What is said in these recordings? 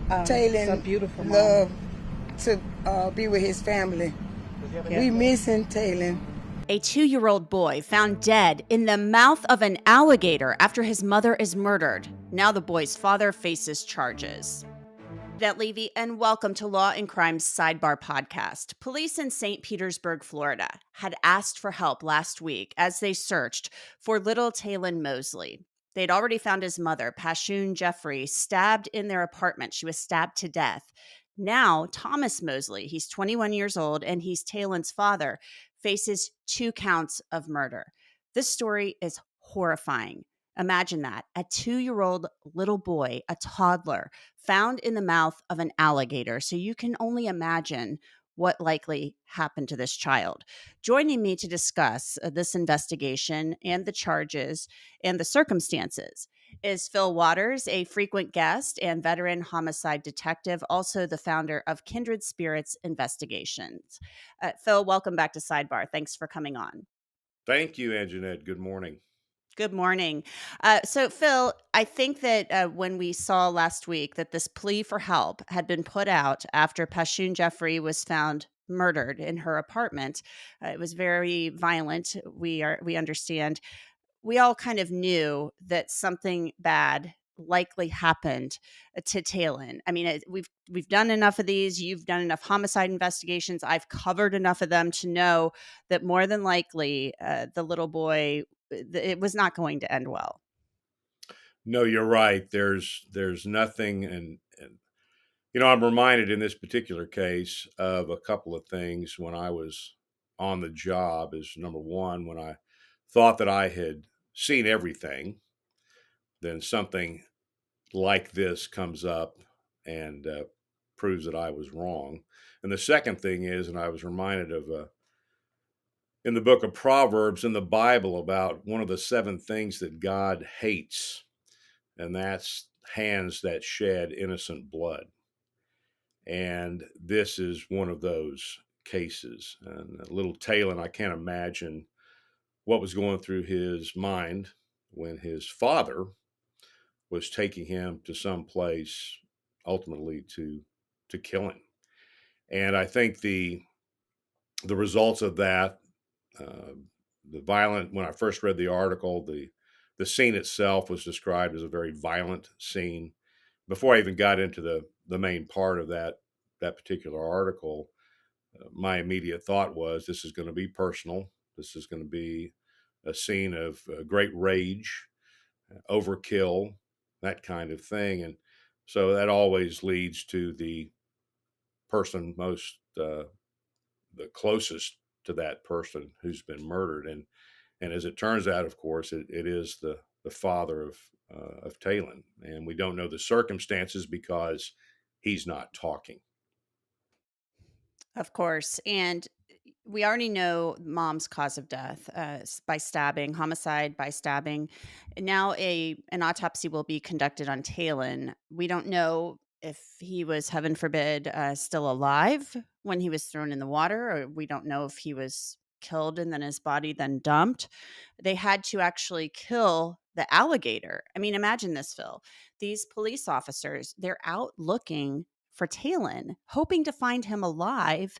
Taylen so beautiful, Mom. loved to be with his family. We missing Taylen. A 2-year-old boy found dead in the mouth of an alligator after his mother is murdered. Now the boy's father faces charges. That Levy, and welcome to Law and Crime's Sidebar podcast. Police in St. Petersburg, Florida, had asked for help last week as they searched for little Taylen Mosley. They'd already found his mother, Pashun Jeffery, stabbed in their apartment. She was stabbed to death. Now, Thomas Mosley, he's 21 years old, and he's Taylen's father, faces 2 counts of murder. This story is horrifying. Imagine that. A 2-year-old little boy, a toddler, found in the mouth of an alligator. So you can only imagine what likely happened to this child. Joining me to discuss this investigation and the charges and the circumstances is Fil Waters, a frequent guest and veteran homicide detective, also the founder of Kindred Spirits Investigations. Phil, welcome back to Sidebar. Thanks for coming on. Thank you, Angenette. Good morning. Good morning. So, Phil, I think that when we saw last week that this plea for help had been put out after Pashun Jeffery was found murdered in her apartment, it was very violent. We understand. We all kind of knew that something bad likely happened to Taylen. I mean, we've done enough of these. You've done enough homicide investigations. I've covered enough of them to know that more than likely the little boy, it was not going to end well. No, you're right. There's nothing, and I'm reminded in this particular case of a couple of things when I was on the job. Is number one, when I thought that I had seen everything, then something like this comes up and proves that I was wrong. And the second thing is, and I was reminded of in the book of Proverbs in the Bible about one of the 7 things that God hates, and that's hands that shed innocent blood. And this is one of those cases. And little Taylen, I can't imagine what was going through his mind when his father was taking him to some place ultimately to kill him. And I think the results of that, the violent, when I first read the article, the scene itself was described as a very violent scene. Before I even got into the main part of that particular article, my immediate thought was this is going to be personal. This is going to be a scene of great rage, overkill, that kind of thing. And so that always leads to the person most, the closest to that person who's been murdered. And as it turns out, of course, it is the father of Taylen. And we don't know the circumstances because he's not talking. Of course. And we already know mom's cause of death by stabbing, homicide by stabbing. And now an autopsy will be conducted on Taylen. We don't know if he was, heaven forbid, still alive when he was thrown in the water, or we don't know if he was killed and then his body then dumped. They had to actually kill the alligator. I mean, imagine this, Phil. These police officers, they're out looking for Taylen, hoping to find him alive.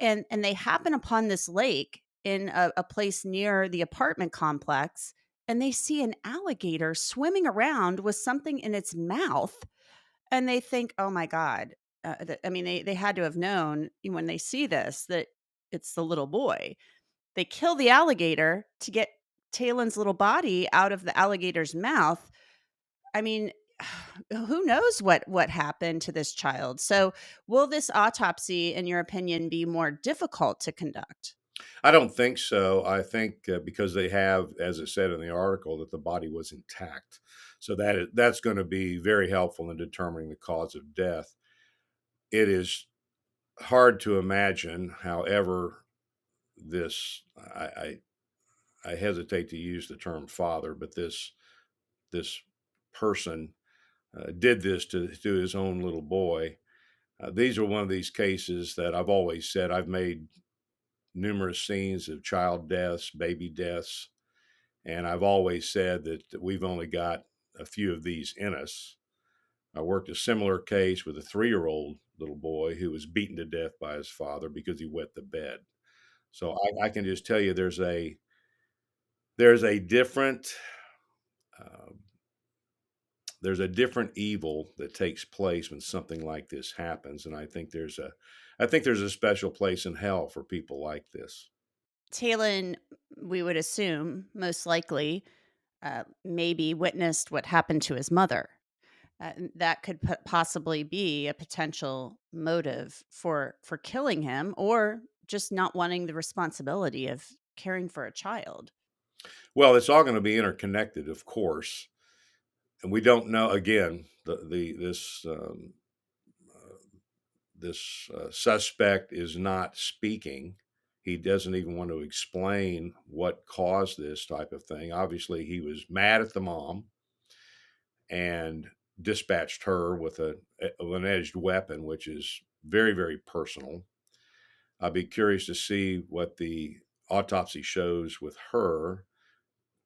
And they happen upon this lake in a place near the apartment complex, and they see an alligator swimming around with something in its mouth. And they think, oh my God. They had to have known when they see this that it's the little boy. They kill the alligator to get Taylen's little body out of the alligator's mouth. I mean, who knows what happened to this child? So, will this autopsy, in your opinion, be more difficult to conduct? I don't think so. I think because they have, as it said in the article, that the body was intact. So that's going to be very helpful in determining the cause of death. It is hard to imagine, however, this I hesitate to use the term father, but this person did this to his own little boy. These are one of these cases that I've always said I've made numerous scenes of child deaths, baby deaths, and I've always said that we've only got a few of these in us. I worked a similar case with a 3-year-old little boy who was beaten to death by his father because he wet the bed. So I can just tell you there's a different um, there's a different evil that takes place when something like this happens, and I think there's a special place in hell for people like this. Taylen, we would assume, most likely, maybe witnessed what happened to his mother. That could possibly be a potential motive for killing him, or just not wanting the responsibility of caring for a child. Well, it's all going to be interconnected, of course, and we don't know. Again, the this suspect is not speaking. He doesn't even want to explain what caused this type of thing. Obviously, he was mad at the mom and dispatched her with an edged weapon, which is very, very personal. I'd be curious to see what the autopsy shows with her,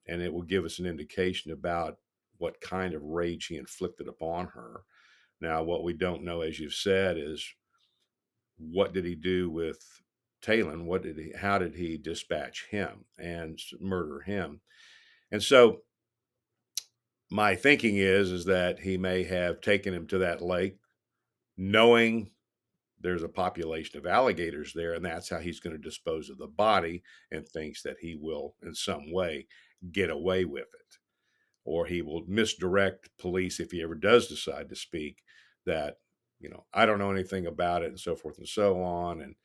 and it will give us an indication about what kind of rage he inflicted upon her. Now, what we don't know, as you've said, is what did he do with Taylen? How did he dispatch him and murder him? And so my thinking is that he may have taken him to that lake knowing there's a population of alligators there, and that's how he's going to dispose of the body, and thinks that he will in some way get away with it, or he will misdirect police if he ever does decide to speak, that I don't know anything about it, and so forth and so on. And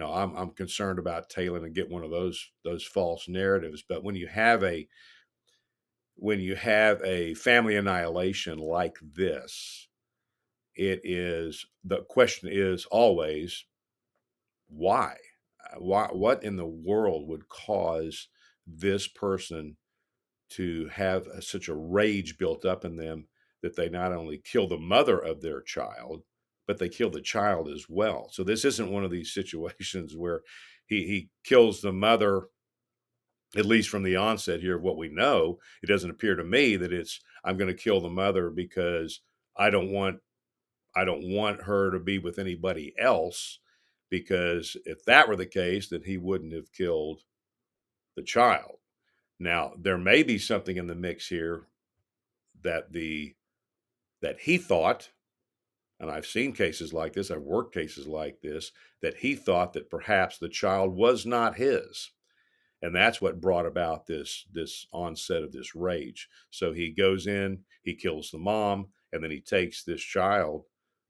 I'm concerned about Taylen and get one of those false narratives. But when you have a family annihilation like this, the question is always why. What in the world would cause this person to have such a rage built up in them that they not only kill the mother of their child, but they kill the child as well? So this isn't one of these situations where he kills the mother, at least from the onset here of what we know. It doesn't appear to me that it's, I'm going to kill the mother because I don't want her to be with anybody else, because if that were the case, then he wouldn't have killed the child. Now, there may be something in the mix here that he thought, and I've seen cases like this, I've worked cases like this, that he thought that perhaps the child was not his. And that's what brought about this onset of this rage. So he goes in, he kills the mom, and then he takes this child,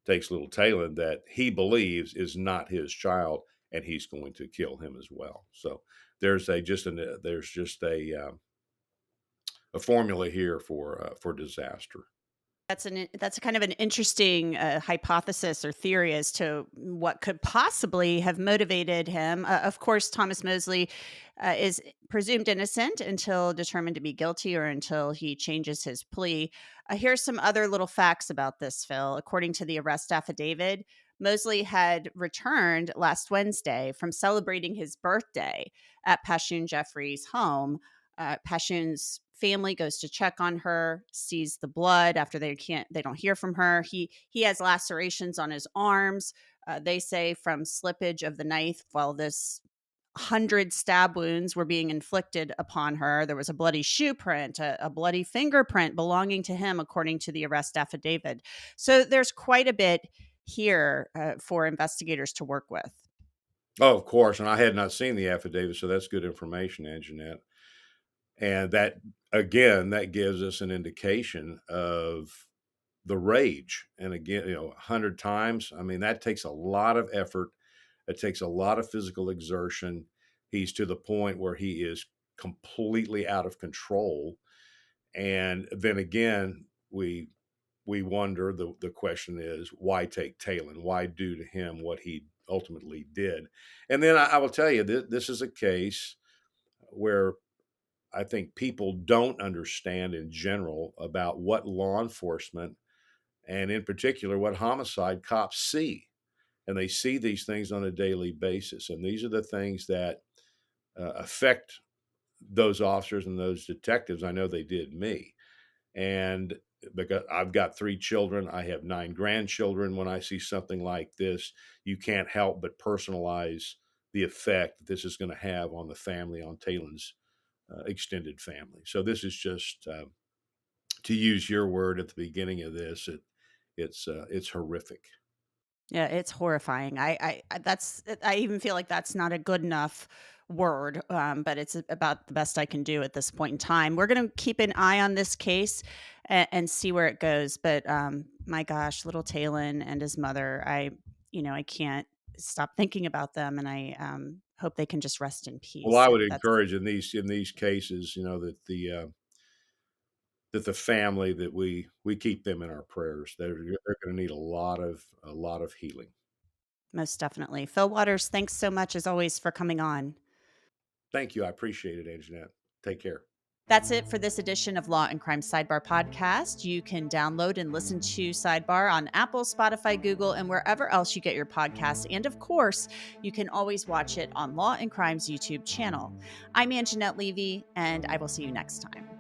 takes little Taylen that he believes is not his child, and he's going to kill him as well. So there's just a formula here for disaster. That's kind of an interesting hypothesis or theory as to what could possibly have motivated him. Of course, Thomas Mosley is presumed innocent until determined to be guilty or until he changes his plea. Here's some other little facts about this, Phil. According to the arrest affidavit, Mosley had returned last Wednesday from celebrating his birthday at Pashun Jeffery's home. Pashun's family goes to check on her, sees the blood after they don't hear from her. He has lacerations on his arms. They say from slippage of the knife while this 100 stab wounds were being inflicted upon her. There was a bloody shoe print, a bloody fingerprint belonging to him, according to the arrest affidavit. So there's quite a bit here for investigators to work with. Oh, of course. And I had not seen the affidavit, so that's good information, Angenette. And that, again, that gives us an indication of the rage. And again, 100 times, I mean, that takes a lot of effort. It takes a lot of physical exertion. He's to the point where he is completely out of control. And then again, we wonder, the question is, why take Taylen? Why do to him what he ultimately did? And then I will tell you, this is a case where I think people don't understand in general about what law enforcement, and in particular what homicide cops see. And they see these things on a daily basis. And these are the things that affect those officers and those detectives. I know they did me. And because I've got 3 children, I have 9 grandchildren. When I see something like this, you can't help but personalize the effect that this is going to have on the family, on Taylen's extended family. So this is just, to use your word at the beginning of this, it's horrific. Yeah, it's horrifying. I even feel like that's not a good enough word, but it's about the best I can do at this point in time. We're going to keep an eye on this case and see where it goes. But my gosh, little Taylen and his mother, I can't stop thinking about them, and I hope they can just rest in peace. Well, I would encourage in these cases, that the family, that we keep them in our prayers. They're going to need a lot of healing. Most definitely. Fil Waters, thanks so much as always for coming on. Thank you. I appreciate it, Angenette. Take care. That's it for this edition of Law and Crime Sidebar podcast. You can download and listen to Sidebar on Apple, Spotify, Google, and wherever else you get your podcasts. And of course, you can always watch it on Law and Crime's YouTube channel. I'm Angenette Levy, and I will see you next time.